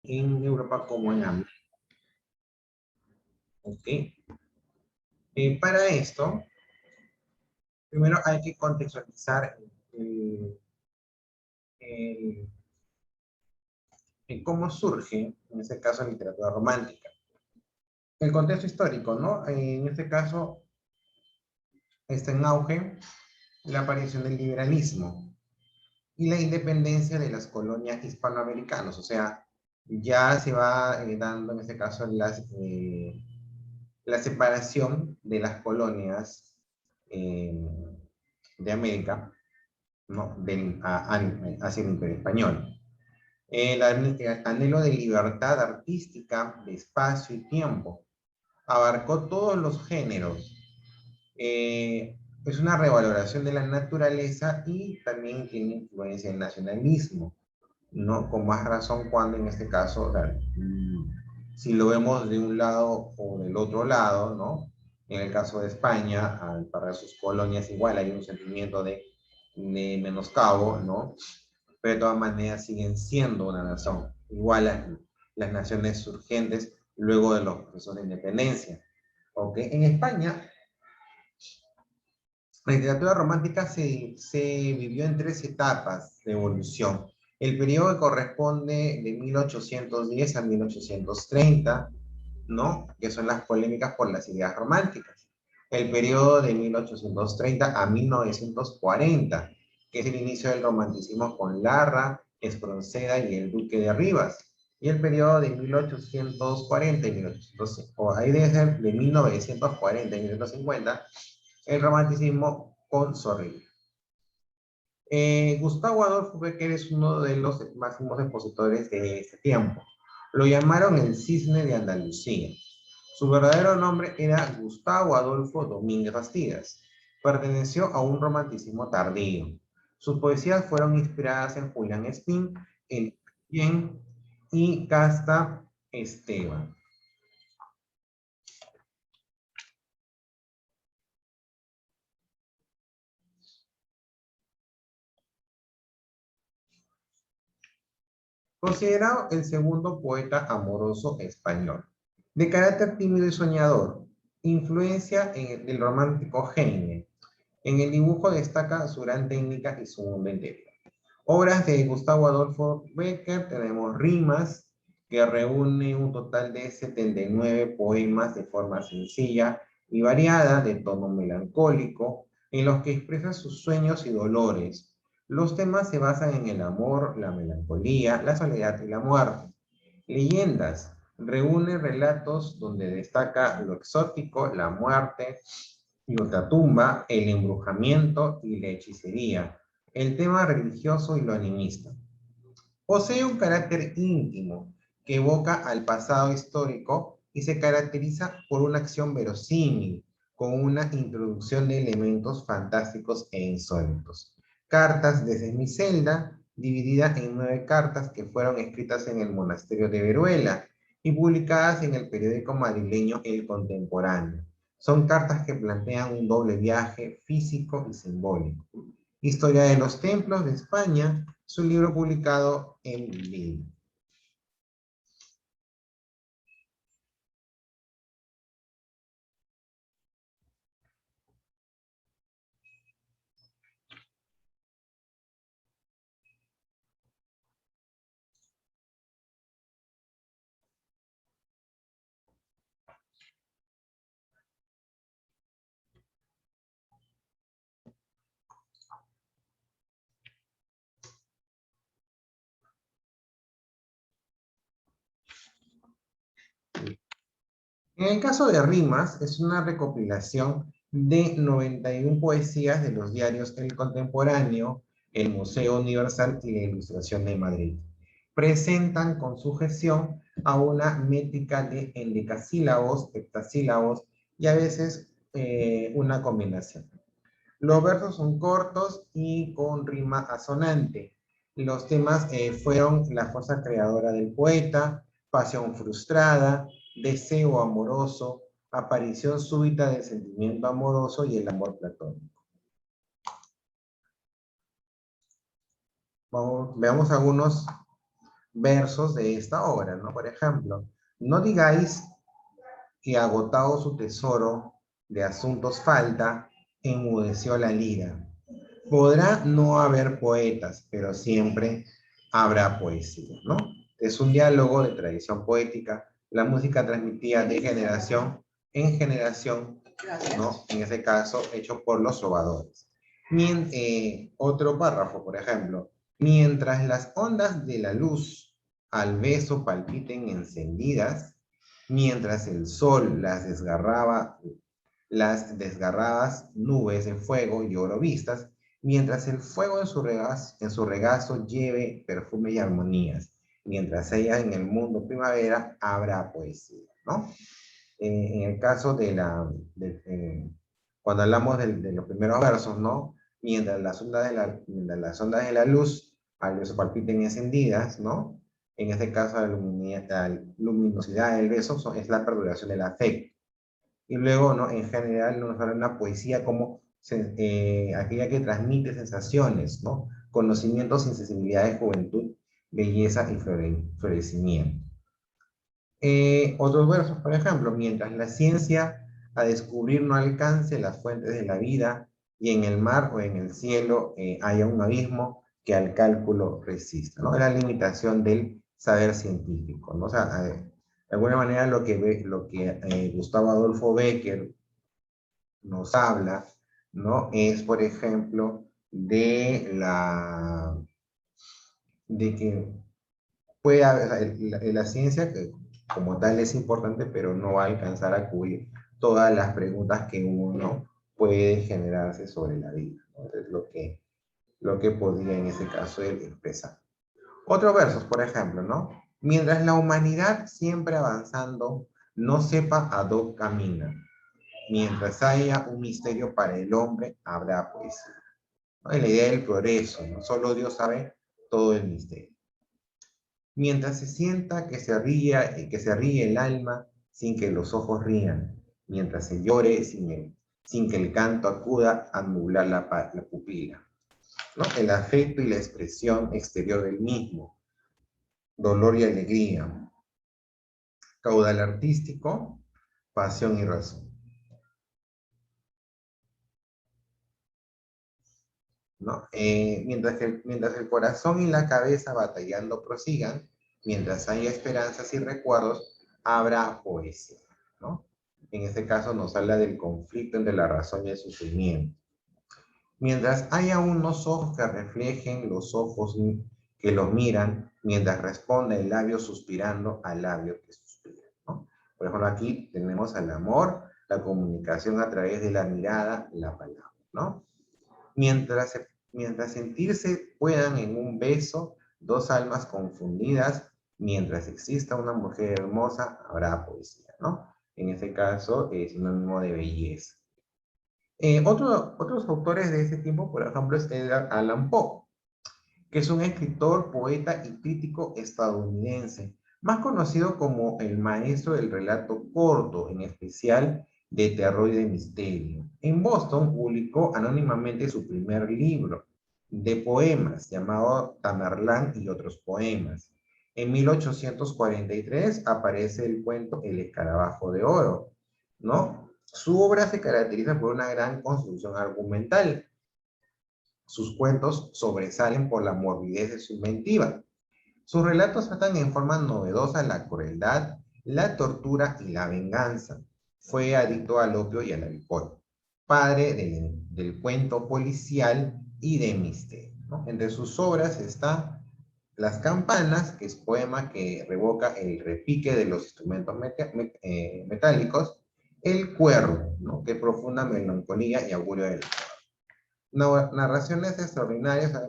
en Europa como en América. ¿Ok? Para esto, primero hay que contextualizar el- cómo surge, en este caso, la literatura romántica. El contexto histórico, ¿no? En este caso, está en auge la aparición del liberalismo y la independencia de las colonias hispanoamericanas. O sea, ya se va dando, en este caso, la separación de las colonias eh, de América, ¿no? Hacia el Imperio Español. El anhelo de libertad artística, de espacio y tiempo abarcó todos los géneros. Es una revaloración de la naturaleza y también tiene influencia del nacionalismo, ¿no? Con más razón cuando en este caso, o sea, si lo vemos de un lado o del otro lado, ¿no? En el caso de España, para sus colonias igual hay un sentimiento de menoscabo, ¿no? Pero de todas maneras siguen siendo una nación. Igual las naciones surgentes luego de los procesos de independencia. ¿Ok? En España, la literatura romántica se vivió en tres etapas de evolución. El periodo que corresponde de 1810 a 1830, ¿no? Que son las polémicas por las ideas románticas. El periodo de 1830 a 1940, que es el inicio del romanticismo con Larra, Espronceda y el Duque de Rivas. Y el periodo de 1840 y 1850, o ahí debe ser de 1940 y 1950, el romanticismo con Zorrilla. Gustavo Adolfo Bécquer es uno de los máximos expositores de este tiempo. Lo llamaron el Cisne de Andalucía. Su verdadero nombre era Gustavo Adolfo Domínguez Bastidas. Perteneció a un romanticismo tardío. Sus poesías fueron inspiradas en Julián Espín, El Bien y Casta Esteban. Considerado el segundo poeta amoroso español. De carácter tímido y soñador, influencia del romántico Heine. En el dibujo destaca su gran técnica y su mundo interior. Obras de Gustavo Adolfo Bécquer, tenemos Rimas, que reúne un total de 79 poemas de forma sencilla y variada, de tono melancólico, en los que expresa sus sueños y dolores. Los temas se basan en el amor, la melancolía, la soledad y la muerte. Leyendas, reúne relatos donde destaca lo exótico, la muerte y otra tumba, el embrujamiento y la hechicería, el tema religioso y lo animista. Posee un carácter íntimo que evoca al pasado histórico y se caracteriza por una acción verosímil, con una introducción de elementos fantásticos e insólitos. Cartas desde mi celda, dividida en 9 cartas que fueron escritas en el monasterio de Veruela y publicadas en el periódico madrileño El Contemporáneo. Son cartas que plantean un doble viaje físico y simbólico. Historia de los Templos de España, su libro publicado en Lille. En el caso de Rimas, es una recopilación de 91 poesías de los diarios El Contemporáneo, el Museo Universal y la Ilustración de Madrid. Presentan con sujeción a una métrica de endecasílabos, heptasílabos y a veces una combinación. Los versos son cortos y con rima asonante. Los temas fueron la fuerza creadora del poeta, pasión frustrada, deseo amoroso, aparición súbita del sentimiento amoroso y el amor platónico. Veamos algunos versos de esta obra, ¿no? Por ejemplo, no digáis que agotado su tesoro de asuntos falta, enmudeció la lira. Podrá no haber poetas, pero siempre habrá poesía, ¿no? Es un diálogo de tradición poética. La música transmitida de generación en generación, ¿no? En ese caso, hecho por los trovadores. Otro párrafo, por ejemplo. Mientras las ondas de la luz al beso palpiten encendidas, mientras el sol las desgarradas nubes de fuego y oro vistas, mientras el fuego en su regazo lleve perfume y armonías, mientras ella en el mundo primavera habrá poesía, ¿no? En el caso cuando hablamos de los primeros versos, ¿no? Mientras las ondas de la luz al beso palpiten encendidas, ¿no? En este caso, la luminosidad del beso es la perduración del afecto. Y luego, ¿no? En general, nos habla de una poesía como aquella que transmite sensaciones, ¿no? Conocimientos y sensibilidad de juventud, belleza y florecimiento. Otros versos, por ejemplo, mientras la ciencia a descubrir no alcance las fuentes de la vida y en el mar o en el cielo haya un abismo que al cálculo resista, ¿no? Es la limitación del saber científico, ¿no? O sea, de alguna manera lo que Gustavo Adolfo Bécquer nos habla, ¿no? Es, por ejemplo, de que puede haber, o sea, la ciencia que como tal es importante, pero no va a alcanzar a cubrir todas las preguntas que uno puede generarse sobre la vida, ¿no? Es lo que podría en ese caso él expresar. Otros versos, por ejemplo, ¿no? Mientras la humanidad siempre avanzando no sepa a dónde camina, mientras haya un misterio para el hombre, habrá poesía, ¿no? Es la idea del progreso, ¿no? Solo Dios sabe todo el misterio. Mientras se sienta que se ríe el alma sin que los ojos rían, mientras se llore sin que el canto acuda a nublar la pupila, ¿no? El afecto y la expresión exterior del mismo, dolor y alegría, caudal artístico, pasión y razón, ¿no? Mientras el corazón y la cabeza batallando prosigan, mientras haya esperanzas y recuerdos, habrá poesía, ¿no? En este caso nos habla del conflicto entre la razón y el sufrimiento. Mientras haya unos ojos que reflejen los ojos que los miran, mientras responde el labio suspirando al labio que suspira, ¿no? Por ejemplo, aquí tenemos al amor, la comunicación a través de la mirada, la palabra, ¿no? Mientras sentirse puedan en un beso dos almas confundidas, mientras exista una mujer hermosa, habrá poesía, ¿no? En este caso, es sinónimo de belleza. Otros autores de ese tiempo, por ejemplo, es Edgar Allan Poe, que es un escritor, poeta y crítico estadounidense, más conocido como el maestro del relato corto, en especial de terror y de misterio. En Boston publicó anónimamente su primer libro de poemas, llamado Tamerlán y otros poemas. En 1843 aparece el cuento El escarabajo de oro, ¿no? Su obra se caracteriza por una gran construcción argumental. Sus cuentos sobresalen por la morbidez de su inventiva. Sus relatos tratan en forma novedosa la crueldad, la tortura y la venganza. Fue adicto al opio y al alcohol. Padre del cuento policial y de misterio, ¿no? Entre sus obras está Las campanas, que es poema que revoca el repique de los instrumentos metálicos. El cuervo, ¿no? Que profunda melancolía y augurio del narraciones extraordinarias.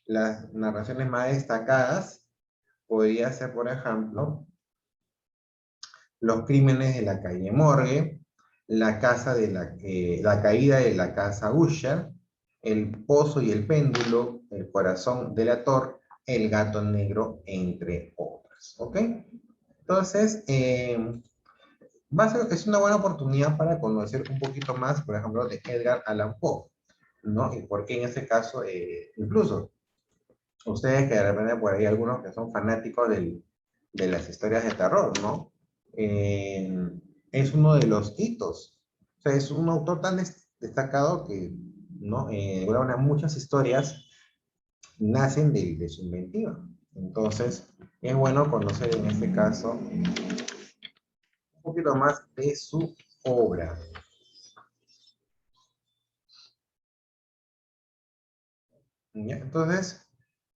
Las narraciones más destacadas podría ser, por ejemplo, Los crímenes de la calle Morgue, La caída de la casa Usher, El pozo y el péndulo, El corazón delator, El gato negro, entre otras. ¿Ok? Entonces, es una buena oportunidad para conocer un poquito más, por ejemplo, de Edgar Allan Poe, ¿no? Y por qué en ese caso, incluso Ustedes que de repente por ahí algunos que son fanáticos de las historias de terror, ¿no? Eh, es uno de los hitos. O sea, es un autor tan destacado que, ¿no? Bueno, muchas historias nacen de su inventiva. Entonces, es bueno conocer en este caso un poquito más de su obra. ¿Ya? Entonces,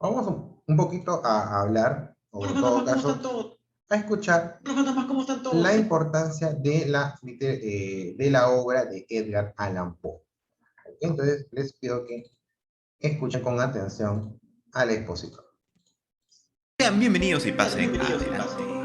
vamos un poquito a hablar, o Hola en todo fantasmas, ¿cómo caso, están todos? a escuchar Hola fantasmas, ¿cómo están la todos? importancia de la obra de Edgar Allan Poe. Entonces, les pido que escuchen con atención al expositor. Sean bienvenidos y Sean pasen bienvenidos y adelante. pasen.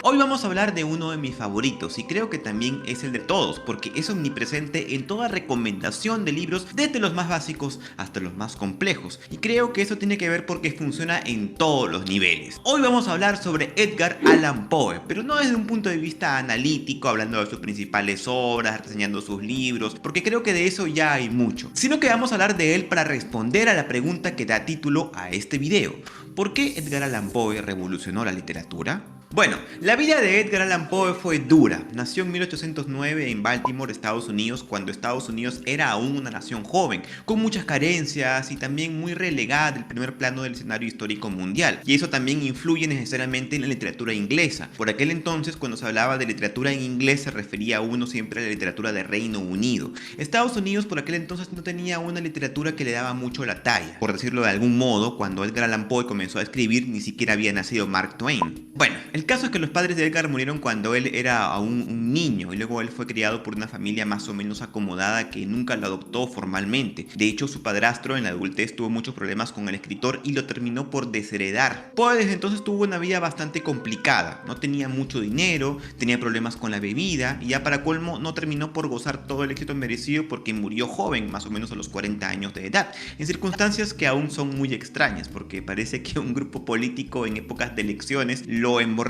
Hoy vamos a hablar de uno de mis favoritos y creo que también es el de todos porque es omnipresente en toda recomendación de libros desde los más básicos hasta los más complejos y creo que eso tiene que ver porque funciona en todos los niveles. Hoy vamos a hablar sobre Edgar Allan Poe, pero no desde un punto de vista analítico, hablando de sus principales obras, reseñando sus libros, porque creo que de eso ya hay mucho, sino que vamos a hablar de él para responder a la pregunta que da título a este video: ¿por qué Edgar Allan Poe revolucionó la literatura? Bueno, la vida de Edgar Allan Poe fue dura. Nació en 1809 en Baltimore, Estados Unidos, cuando Estados Unidos era aún una nación joven, con muchas carencias y también muy relegada del primer plano del escenario histórico mundial. Y eso también influye necesariamente en la literatura inglesa. Por aquel entonces, cuando se hablaba de literatura en inglés, se refería a uno siempre a la literatura de Reino Unido. Estados Unidos por aquel entonces no tenía una literatura que le daba mucho la talla. Por decirlo de algún modo, cuando Edgar Allan Poe comenzó a escribir, ni siquiera había nacido Mark Twain. Bueno, el caso es que los padres de Edgar murieron cuando él era aún un niño y luego él fue criado por una familia más o menos acomodada que nunca lo adoptó formalmente. De hecho, su padrastro en la adultez tuvo muchos problemas con el escritor y lo terminó por desheredar. Poe desde entonces tuvo una vida bastante complicada. No tenía mucho dinero, tenía problemas con la bebida y ya para colmo no terminó por gozar todo el éxito merecido porque murió joven, más o menos a los 40 años de edad, en circunstancias que aún son muy extrañas porque parece que un grupo político en épocas de elecciones lo emborrachó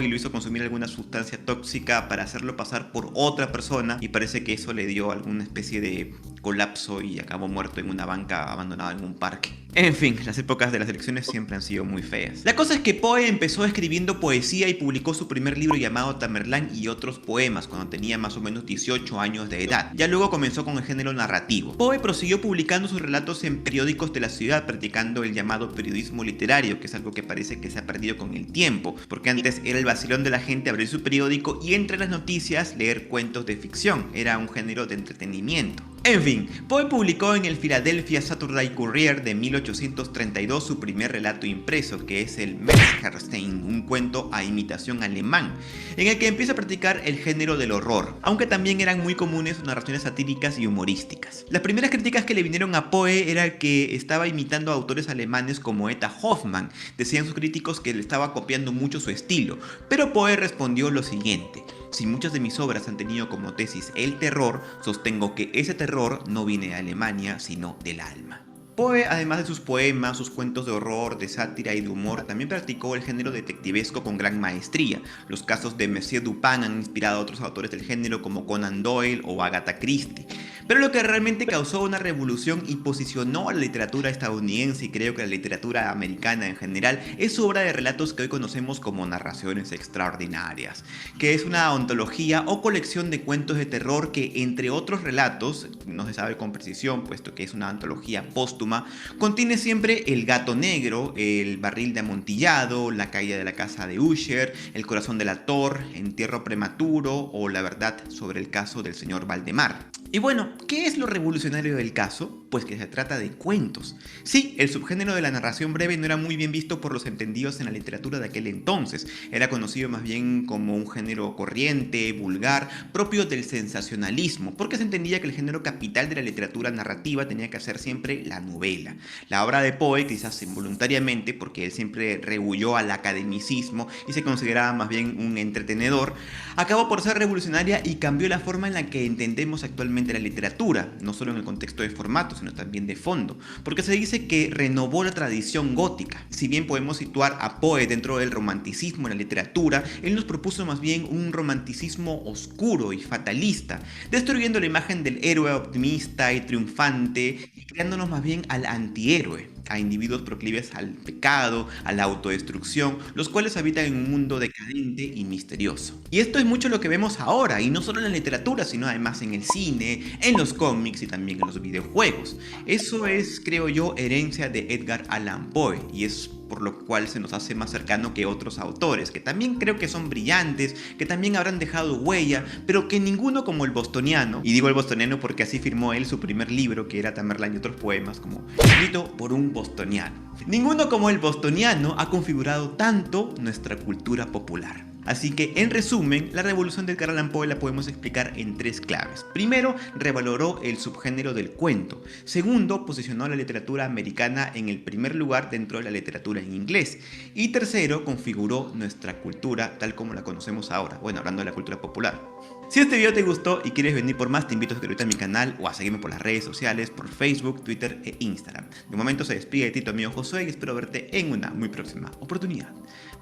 y lo hizo consumir alguna sustancia tóxica para hacerlo pasar por otra persona y parece que eso le dio alguna especie de colapso y acabó muerto en una banca abandonada en un parque. En fin, las épocas de las elecciones siempre han sido muy feas. La cosa es que Poe empezó escribiendo poesía y publicó su primer libro llamado Tamerlán y otros poemas cuando tenía más o menos 18 años de edad. Ya luego comenzó con el género narrativo. Poe prosiguió publicando sus relatos en periódicos de la ciudad, practicando el llamado periodismo literario, que es algo que parece que se ha perdido con el tiempo, porque antes era el vacilón de la gente abrir su periódico y entre las noticias leer cuentos de ficción. Era un género de entretenimiento. En fin, Poe publicó en el Philadelphia Saturday Courier de 1832 su primer relato impreso, que es el Messerstein, un cuento a imitación alemán, en el que empieza a practicar el género del horror, aunque también eran muy comunes sus narraciones satíricas y humorísticas. Las primeras críticas que le vinieron a Poe era que estaba imitando a autores alemanes como Eta Hoffmann. Decían sus críticos que le estaba copiando mucho su estilo, pero Poe respondió lo siguiente: si muchas de mis obras han tenido como tesis el terror, sostengo que ese terror no viene de Alemania, sino del alma. Poe, además de sus poemas, sus cuentos de horror, de sátira y de humor, también practicó el género detectivesco con gran maestría. Los casos de Monsieur Dupin han inspirado a otros autores del género como Conan Doyle o Agatha Christie. Pero lo que realmente causó una revolución y posicionó a la literatura estadounidense y creo que a la literatura americana en general es su obra de relatos que hoy conocemos como narraciones extraordinarias, que es una ontología o colección de cuentos de terror que, entre otros relatos, no se sabe con precisión puesto que es una antología póstuma, contiene siempre El gato negro, El barril de amontillado, La caída de la casa de Usher, El corazón del actor, Entierro prematuro o La verdad sobre el caso del señor Valdemar. Y bueno, ¿qué es lo revolucionario del caso? Pues que se trata de cuentos. Sí, el subgénero de la narración breve no era muy bien visto por los entendidos en la literatura de aquel entonces. Era conocido más bien como un género corriente, vulgar, propio del sensacionalismo, porque se entendía que el género capital de la literatura narrativa tenía que ser siempre la novela. La obra de Poe, quizás involuntariamente, porque él siempre rehuyó al academicismo y se consideraba más bien un entretenedor, acabó por ser revolucionaria y cambió la forma en la que entendemos actualmente solamente la literatura, no solo en el contexto de formato, sino también de fondo, porque se dice que renovó la tradición gótica. Si bien podemos situar a Poe dentro del romanticismo en la literatura, él nos propuso más bien un romanticismo oscuro y fatalista, destruyendo la imagen del héroe optimista y triunfante y creándonos más bien al antihéroe, a individuos proclives al pecado, a la autodestrucción, los cuales habitan en un mundo decadente y misterioso. Y esto es mucho lo que vemos ahora, y no solo en la literatura, sino además en el cine, en los cómics y también en los videojuegos. Eso es, creo yo, herencia de Edgar Allan Poe, y es por lo cual se nos hace más cercano que otros autores, que también creo que son brillantes, que también habrán dejado huella, pero que ninguno como el bostoniano, y digo el bostoniano porque así firmó él su primer libro, que era Tamerlane y otros poemas, como escrito por un bostoniano. Ninguno como el bostoniano ha configurado tanto nuestra cultura popular. Así que, en resumen, la revolución de Edgar Allan Poe la podemos explicar en tres claves. Primero, revaloró el subgénero del cuento. Segundo, posicionó a la literatura americana en el primer lugar dentro de la literatura en inglés. Y tercero, configuró nuestra cultura tal como la conocemos ahora. Bueno, hablando de la cultura popular. Si este video te gustó y quieres venir por más, te invito a suscribirte a mi canal o a seguirme por las redes sociales, por Facebook, Twitter e Instagram. De momento se despide de ti tu amigo Josué y espero verte en una muy próxima oportunidad.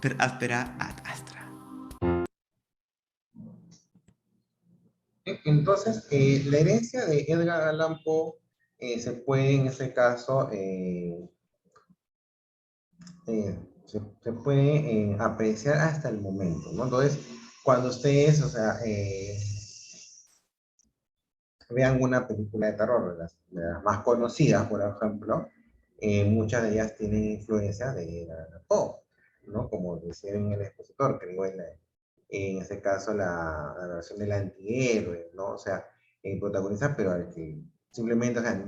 Per aspera ad astra. Entonces, la herencia de Edgar Allan Poe se puede, en este caso, se puede apreciar hasta el momento, ¿no? Entonces, cuando ustedes, o sea, vean una película de terror, de las más conocidas, por ejemplo, muchas de ellas tienen influencia de Edgar Allan Poe, ¿no? Como decía en el expositor, creo en este caso la versión del antihéroe, ¿no? O sea, el protagonista, pero al que simplemente, o sea,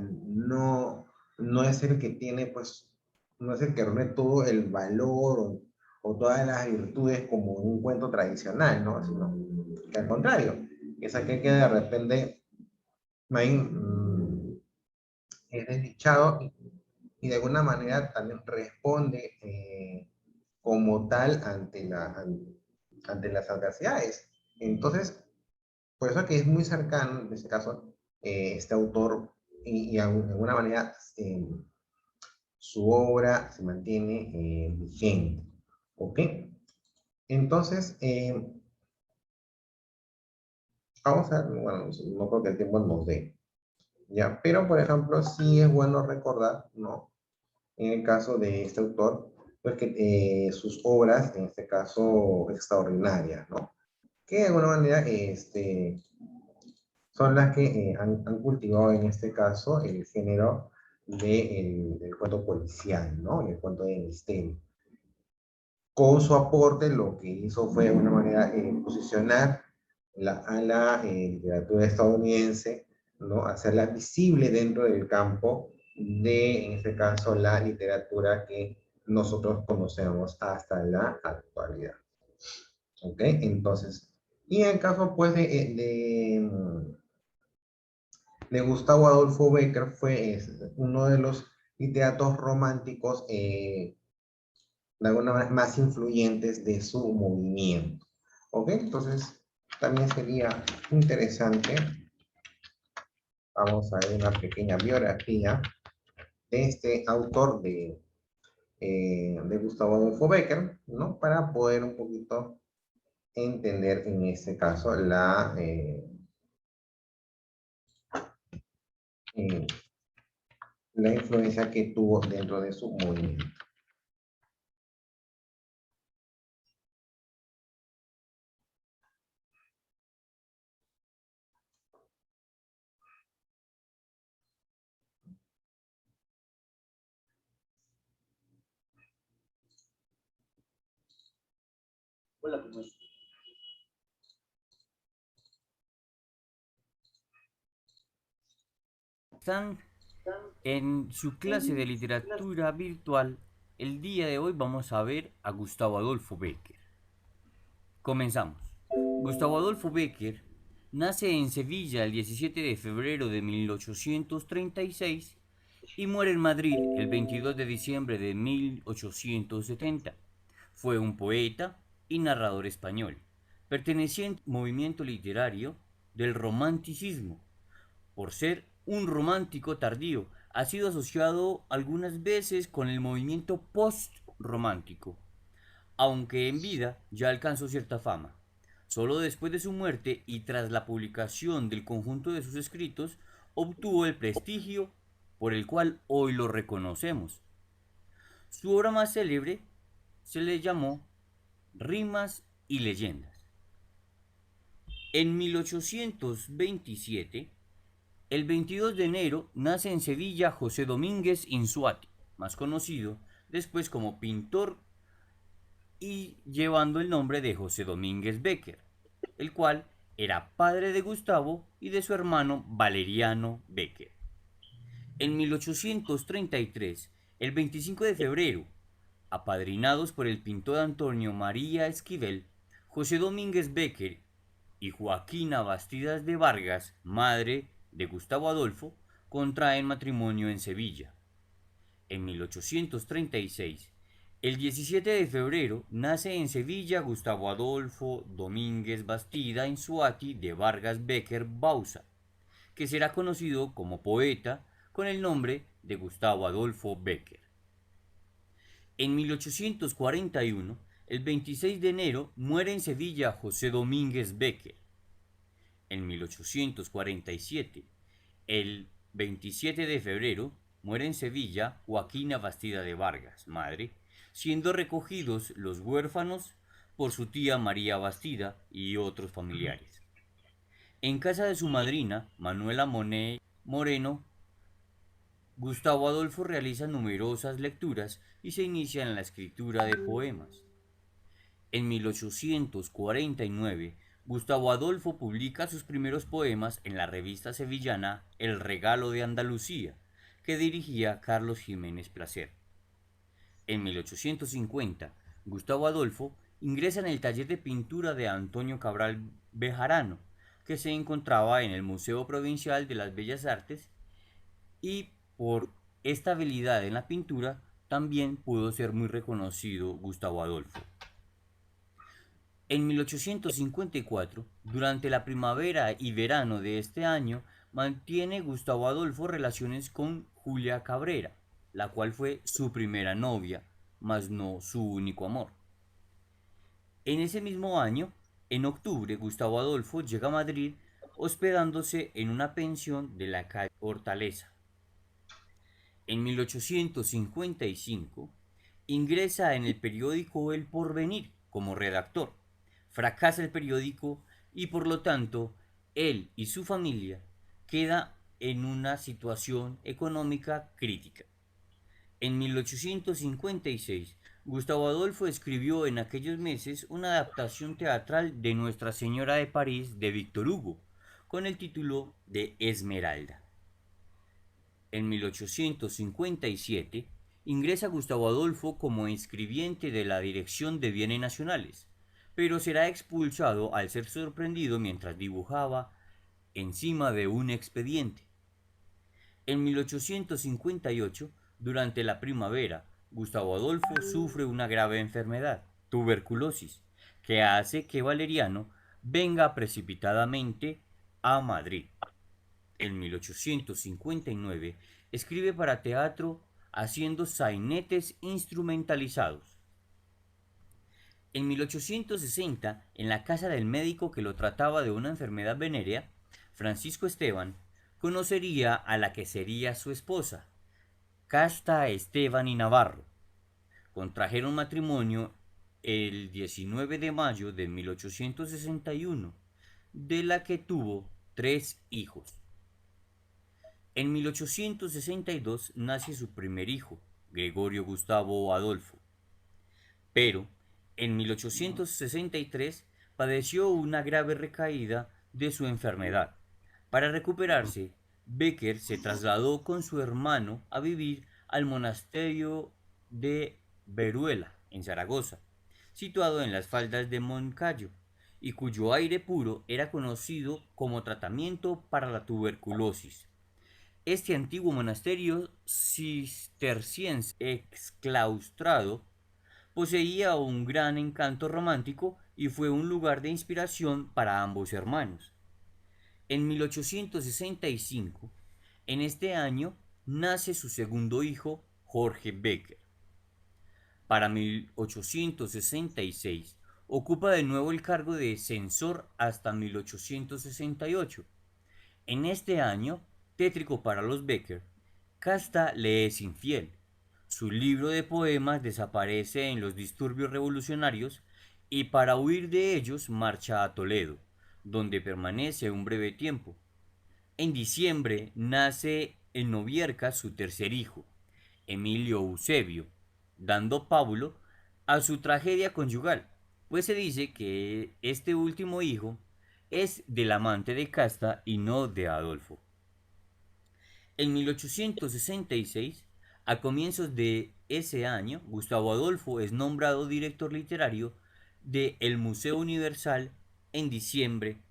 no es el que tiene, pues, no es el que reúne todo el valor o todas las virtudes como un cuento tradicional, ¿no? Sino que al contrario, es aquel que de repente es desdichado y de alguna manera también responde como tal ante las adversidades. Entonces, por eso que es muy cercano, en este caso, este autor, y de alguna manera su obra se mantiene vigente. ¿Ok? Entonces, vamos a ver, bueno, no creo que el tiempo nos dé, ¿ya? Pero, por ejemplo, sí es bueno recordar, ¿no? En el caso de este autor, pues que sus obras, en este caso, extraordinarias, ¿no? Que de alguna manera son las que han cultivado en este caso el género del cuento policial, ¿no? Y el cuento de misterio. Con su aporte, lo que hizo fue de alguna manera posicionar a la literatura estadounidense, ¿no? Hacerla visible dentro del campo de, en este caso, la literatura que nosotros conocemos hasta la actualidad. ¿Ok? Entonces, y en el caso, pues, de Gustavo Adolfo Bécquer fue uno de los literatos románticos de alguna manera más influyentes de su movimiento. ¿Ok? Entonces, también sería interesante, vamos a ver una pequeña biografía de este autor de Gustavo Adolfo Bécquer, ¿no? Para poder un poquito entender en este caso eh, la influencia que tuvo dentro de su movimiento. Hola, ¿cómo estás? Están en su clase de literatura virtual. El día de hoy vamos a ver a Gustavo Adolfo Bécquer. Comenzamos. Gustavo Adolfo Bécquer nace en Sevilla el 17 de febrero de 1836 y muere en Madrid el 22 de diciembre de 1870. Fue un poeta y narrador español, perteneciente al movimiento literario del romanticismo. por ser un romántico tardío. Ha sido asociado algunas veces con el movimiento post-romántico, aunque en vida ya alcanzó cierta fama. Solo después de su muerte y tras la publicación del conjunto de sus escritos, obtuvo el prestigio por el cual hoy lo reconocemos. Su obra más célebre se le llamó Rimas y Leyendas. En 1827, el 22 de enero, nace en Sevilla José Domínguez Insuati, más conocido después como pintor y llevando el nombre de José Domínguez Becker, el cual era padre de Gustavo y de su hermano Valeriano Becker. En 1833, el 25 de febrero, apadrinados por el pintor Antonio María Esquivel, José Domínguez Becker y Joaquina Bastidas de Vargas, madre de Gustavo Adolfo, contraen matrimonio en Sevilla. En 1836, el 17 de febrero, nace en Sevilla Gustavo Adolfo Domínguez Bastida Insuati de Vargas Becker Bauza, que será conocido como poeta con el nombre de Gustavo Adolfo Becker. En 1841, el 26 de enero, muere en Sevilla José Domínguez Becker. En 1847, el 27 de febrero, muere en Sevilla Joaquina Bastida de Vargas, madre, siendo recogidos los huérfanos por su tía María Bastida y otros familiares. En casa de su madrina, Manuela Monet Moreno, Gustavo Adolfo realiza numerosas lecturas y se inicia en la escritura de poemas. En 1849, Gustavo Adolfo publica sus primeros poemas en la revista sevillana El Regalo de Andalucía, que dirigía Carlos Jiménez Placer. En 1850, Gustavo Adolfo ingresa en el taller de pintura de Antonio Cabral Bejarano, que se encontraba en el Museo Provincial de las Bellas Artes, y por esta habilidad en la pintura también pudo ser muy reconocido Gustavo Adolfo. En 1854, durante la primavera y verano de este año, mantiene Gustavo Adolfo relaciones con Julia Cabrera, la cual fue su primera novia, mas no su único amor. En ese mismo año, en octubre, Gustavo Adolfo llega a Madrid hospedándose en una pensión de la calle Hortaleza. En 1855, ingresa en el periódico El Porvenir como redactor. Fracasa el periódico y por lo tanto él y su familia queda en una situación económica crítica. En 1856, Gustavo Adolfo escribió en aquellos meses una adaptación teatral de Nuestra Señora de París de Víctor Hugo, con el título de Esmeralda. En 1857, ingresa Gustavo Adolfo como escribiente de la Dirección de Bienes Nacionales, pero será expulsado al ser sorprendido mientras dibujaba encima de un expediente. En 1858, durante la primavera, Gustavo Adolfo sufre una grave enfermedad, tuberculosis, que hace que Valeriano venga precipitadamente a Madrid. En 1859 escribe para teatro haciendo sainetes instrumentalizados. En 1860, en la casa del médico que lo trataba de una enfermedad venérea, Francisco Esteban conocería a la que sería su esposa, Casta Esteban y Navarro. Contrajeron matrimonio el 19 de mayo de 1861, de la que tuvo 3 hijos. En 1862 nace su primer hijo, Gregorio Gustavo Adolfo, pero en 1863 padeció una grave recaída de su enfermedad. Para recuperarse, Becker se trasladó con su hermano a vivir al monasterio de Veruela, en Zaragoza, situado en las faldas de Moncayo, y cuyo aire puro era conocido como tratamiento para la tuberculosis. Este antiguo monasterio cisterciense exclaustrado poseía un gran encanto romántico y fue un lugar de inspiración para ambos hermanos. En 1865, en este año, nace su segundo hijo, Jorge Becker. Para 1866, ocupa de nuevo el cargo de censor hasta 1868. En este año, tétrico para los Becker, Casta le es infiel. Su libro de poemas desaparece en los disturbios revolucionarios y para huir de ellos marcha a Toledo, donde permanece un breve tiempo. En diciembre nace en Novierca su tercer hijo, Emilio Eusebio, dando pábulo a su tragedia conyugal, pues se dice que este último hijo es del amante de Casta y no de Adolfo. En 1866, a comienzos de ese año, Gustavo Adolfo es nombrado director literario de el Museo Universal. En diciembre,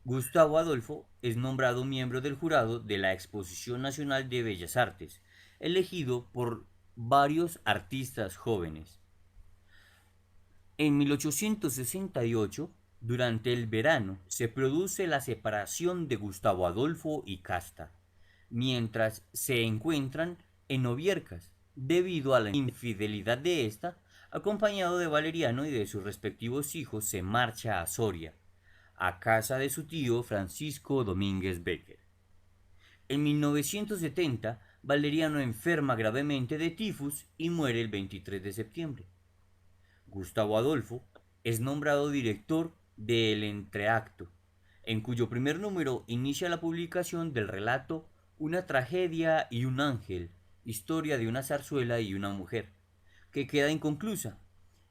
Gustavo Adolfo es nombrado miembro del jurado de la Exposición Nacional de Bellas Artes, elegido por varios artistas jóvenes. En 1868, durante el verano, se produce la separación de Gustavo Adolfo y Casta, mientras se encuentran en Noviercas, debido a la infidelidad de ésta. Acompañado de Valeriano y de sus respectivos hijos, se marcha a Soria, a casa de su tío Francisco Domínguez Becker. En 1970, Valeriano enferma gravemente de tifus y muere el 23 de septiembre. Gustavo Adolfo es nombrado director de El Entreacto, en cuyo primer número inicia la publicación del relato Una tragedia y un ángel, historia de una zarzuela y una mujer, que queda inconclusa,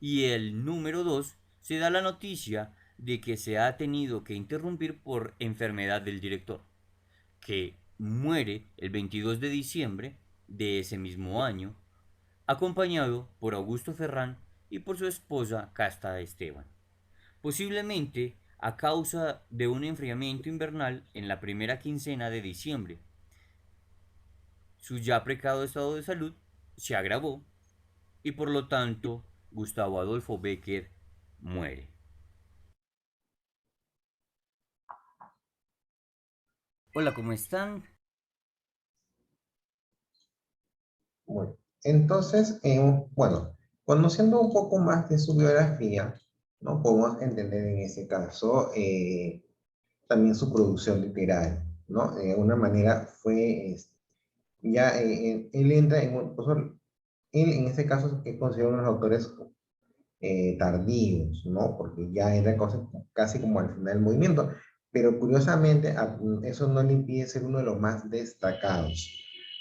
y el número 2 se da la noticia de que se ha tenido que interrumpir por enfermedad del director, que muere el 22 de diciembre de ese mismo año, acompañado por Augusto Ferrán y por su esposa Casta Esteban, posiblemente a causa de un enfriamiento invernal en la primera quincena de diciembre. Su ya precado estado de salud se agravó y por lo tanto Gustavo Adolfo Becker muere. Hola, ¿cómo están? Bueno, entonces, bueno, conociendo un poco más de su biografía, ¿no? Podemos entender en ese caso también su producción literaria, ¿no? De una manera fue, ya él entra en, por eso, él en ese caso es considerado uno de los autores tardíos, ¿no? Porque ya era casi como al final del movimiento, pero curiosamente eso no le impide ser uno de los más destacados,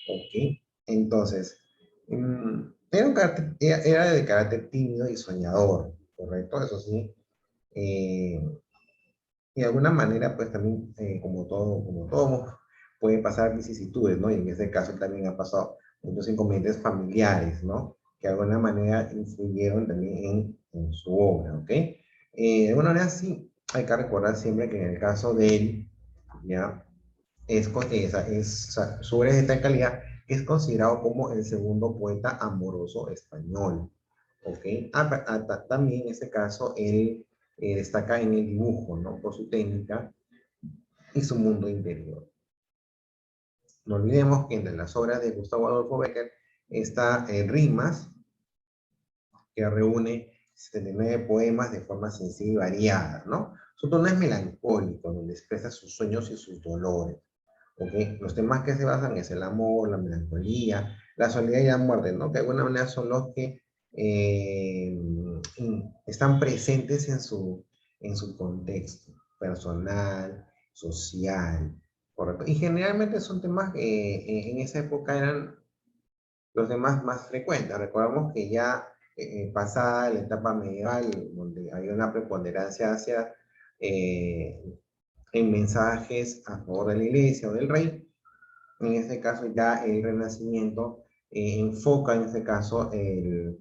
¿ok? Entonces, era de carácter tímido y soñador, ¿correcto? Eso sí. eh, y de alguna manera, pues también, como todo, puede pasar vicisitudes, ¿no? Y en ese caso también ha pasado muchos inconvenientes familiares, ¿no? Que de alguna manera influyeron también en su obra, ¿ok? De alguna manera sí, hay que recordar siempre que en el caso de él, ¿ya? Su obra es de tal calidad que es considerado como el segundo poeta amoroso español, ¿ok? También en este caso él destaca en el dibujo, ¿no? Por su técnica y su mundo interior. No olvidemos que entre las obras de Gustavo Adolfo Becker está Rimas, que reúne 79 poemas de forma sencilla y variada, ¿no? Su tono es melancólico, donde expresa sus sueños y sus dolores. ¿Okay? Los temas que se basan es el amor, la melancolía, la soledad y la muerte, ¿no? Que de alguna manera son los que eh, están presentes en su contexto personal, social, ¿correcto? Y generalmente son temas que en esa época eran los temas más frecuentes. Recordamos que ya pasada la etapa medieval, donde había una preponderancia hacia en mensajes a favor de la iglesia o del rey. En este caso ya el Renacimiento enfoca en este caso el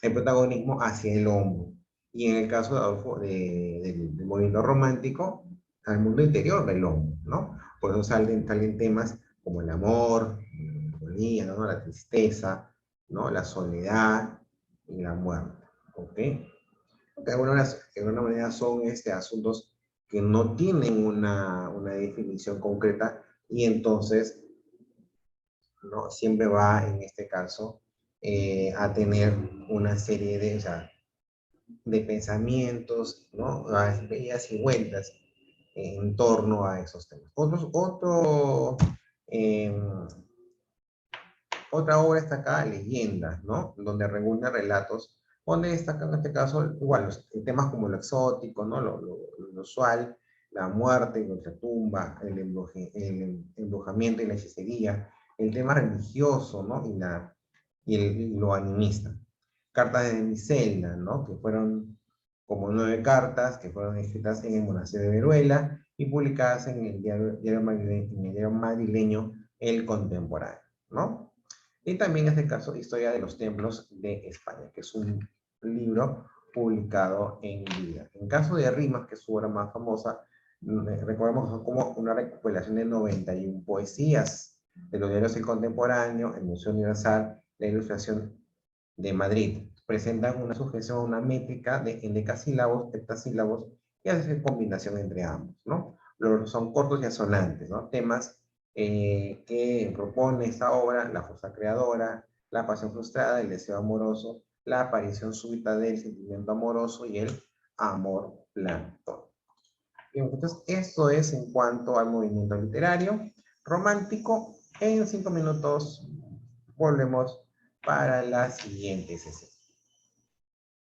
protagonismo hacia el hombre. Y en el caso de Adolfo, del movimiento romántico, al mundo interior del hombre, ¿no? Por eso salen temas como el amor, la melancolía, ¿no? La tristeza, ¿no? La soledad y la muerte, ¿ok? De alguna manera son asuntos que no tienen una definición concreta y entonces, ¿no? Siempre va, en este caso, a tener una serie de, o sea, de pensamientos, ¿no? A idas y vueltas en torno a esos temas. Eh, Otra obra está acá, Leyendas, ¿no? Donde reúne relatos, donde destacan en este caso, igual, temas como lo exótico, ¿no? Lo usual, la muerte, la tumba, el embrujamiento y la hechicería, el tema religioso, ¿no? Y lo animista. Cartas de Micelda, ¿no? Que fueron como 9 cartas que fueron escritas en el monasterio de Veruela y publicadas en el diario madrileño El Contemporáneo, ¿no? Y también en este caso, Historia de los Templos de España, que es un libro publicado en vida. En caso de Rimas, que es su obra más famosa, recordemos que son como una recopilación de 91 poesías de los diarios El Contemporáneo, el Museo Universal, la Ilustración de Madrid. Presentan una sujeción, una métrica en decasílabos, heptasílabos, y hace combinación entre ambos, ¿no? Son cortos y asonantes, ¿no? Temas que propone esta obra: la fuerza creadora, la pasión frustrada, el deseo amoroso, la aparición súbita del sentimiento amoroso y el amor platónico. Entonces, esto es en cuanto al movimiento literario romántico. En 5 minutos volvemos para la siguiente sesión.